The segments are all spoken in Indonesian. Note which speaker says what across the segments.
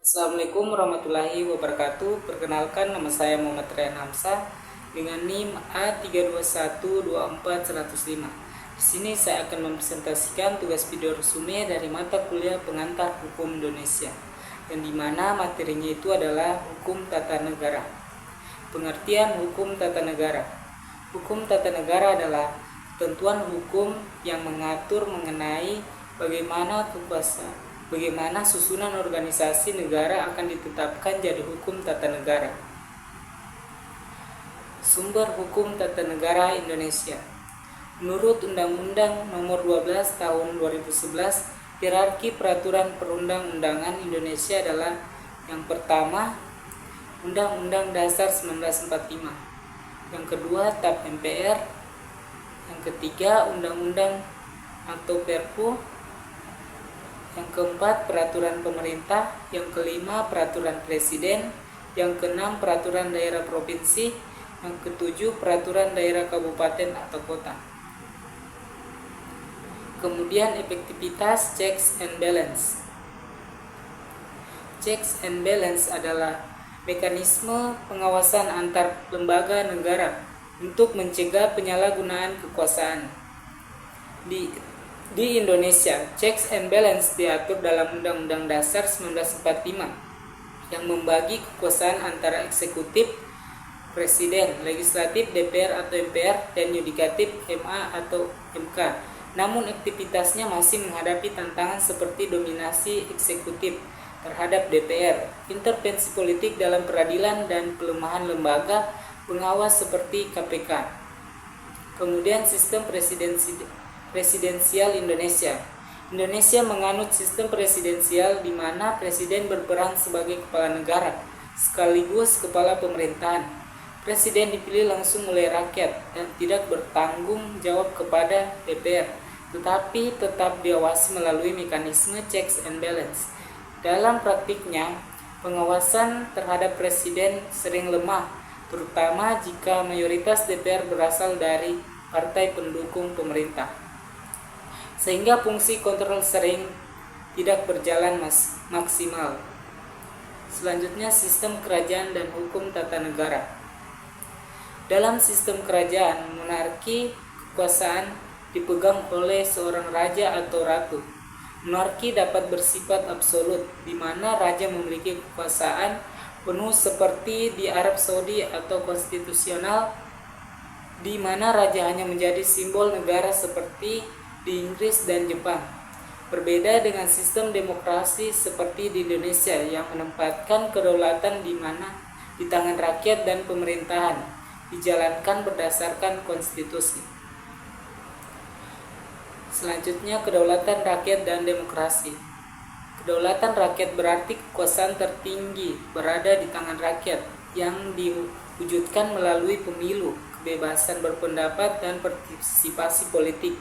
Speaker 1: Assalamualaikum warahmatullahi wabarakatuh. Perkenalkan, nama saya Muhammad Rian Hamzah dengan NIM A3212410. Di sini saya akan mempresentasikan tugas video resume dari mata kuliah pengantar hukum Indonesia, yang dimana materinya itu adalah hukum tata negara. Pengertian hukum tata negara. Hukum tata negara adalah ketentuan hukum yang mengatur mengenai bagaimana susunan organisasi negara akan ditetapkan jadi hukum tata negara. Sumber hukum tata negara Indonesia. Menurut Undang-Undang Nomor 12 Tahun 2011, hierarki peraturan perundang-undangan Indonesia adalah: yang pertama, Undang-Undang Dasar 1945; yang kedua, TAP MPR; yang ketiga, Undang-Undang atau Perpu; yang keempat, peraturan pemerintah; yang kelima, peraturan presiden; yang keenam, peraturan daerah provinsi; yang ketujuh, peraturan daerah kabupaten atau kota. Kemudian efektivitas checks and balance. Checks and balance adalah mekanisme pengawasan antar lembaga negara untuk mencegah penyalahgunaan kekuasaan. Di Indonesia, checks and balance diatur dalam Undang-Undang Dasar 1945 yang membagi kekuasaan antara eksekutif, presiden, legislatif, DPR atau MPR, dan yudikatif, MA atau MK. Namun aktivitasnya masih menghadapi tantangan seperti dominasi eksekutif terhadap DPR, intervensi politik dalam peradilan, dan pelemahan lembaga pengawas seperti KPK. Kemudian sistem presidensial Indonesia. Indonesia menganut sistem presidensial di mana presiden berperan sebagai kepala negara sekaligus kepala pemerintahan. Presiden dipilih langsung oleh rakyat dan tidak bertanggung jawab kepada DPR, tetapi tetap diawasi melalui mekanisme checks and balance. Dalam praktiknya, pengawasan terhadap presiden sering lemah, terutama jika mayoritas DPR berasal dari partai pendukung pemerintah, sehingga fungsi kontrol sering tidak berjalan maksimal. Selanjutnya, sistem kerajaan dan hukum tata negara. Dalam sistem kerajaan, monarki, kekuasaan dipegang oleh seorang raja atau ratu. Monarki dapat bersifat absolut, di mana raja memiliki kekuasaan penuh seperti di Arab Saudi, atau konstitusional, di mana raja hanya menjadi simbol negara seperti di Inggris dan Jepang. Berbeda dengan sistem demokrasi seperti di Indonesia yang menempatkan kedaulatan di tangan rakyat dan pemerintahan dijalankan berdasarkan konstitusi. Selanjutnya, kedaulatan rakyat dan demokrasi. Kedaulatan rakyat berarti kekuasaan tertinggi berada di tangan rakyat yang diwujudkan melalui pemilu, kebebasan berpendapat, dan partisipasi politik.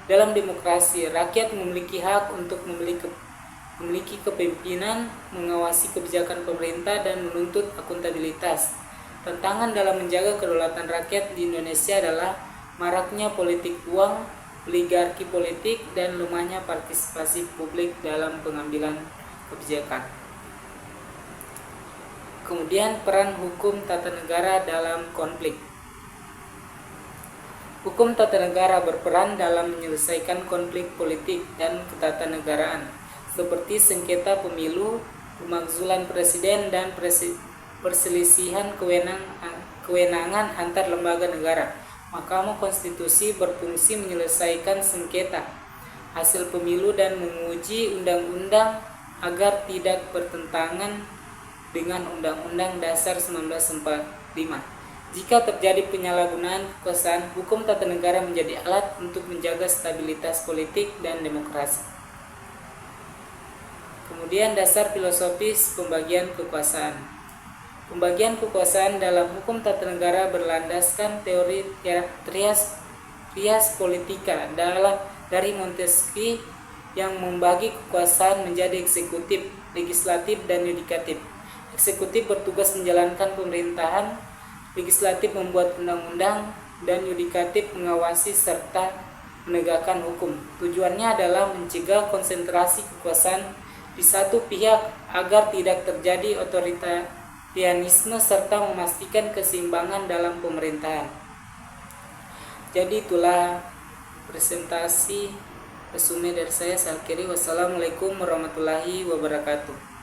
Speaker 1: Dalam demokrasi, rakyat memiliki hak untuk memiliki kepemimpinan, mengawasi kebijakan pemerintah, dan menuntut akuntabilitas. Tantangan dalam menjaga kedaulatan rakyat di Indonesia adalah maraknya politik uang, oligarki politik, dan lemahnya partisipasi publik dalam pengambilan kebijakan. Kemudian, peran hukum tata negara dalam konflik. Hukum tata negara berperan dalam menyelesaikan konflik politik dan ketatanegaraan, seperti sengketa pemilu, pemakzulan presiden, dan perselisihan kewenangan antar lembaga negara. Mahkamah Konstitusi berfungsi menyelesaikan sengketa hasil pemilu dan menguji undang-undang agar tidak bertentangan dengan Undang-Undang Dasar 1945. Jika terjadi penyalahgunaan kekuasaan, hukum tata negara menjadi alat untuk menjaga stabilitas politik dan demokrasi. Kemudian, dasar filosofis pembagian kekuasaan. Pembagian kekuasaan dalam hukum tata negara berlandaskan teori trias politika dari Montesquieu yang membagi kekuasaan menjadi eksekutif, legislatif, dan yudikatif. Eksekutif bertugas menjalankan pemerintahan, legislatif membuat undang-undang, dan yudikatif mengawasi serta menegakkan hukum. Tujuannya adalah mencegah konsentrasi kekuasaan di satu pihak agar tidak terjadi otoritarianisme serta memastikan keseimbangan dalam pemerintahan. Jadi itulah presentasi resume dari saya. Saya akhiri. Wassalamualaikum warahmatullahi wabarakatuh.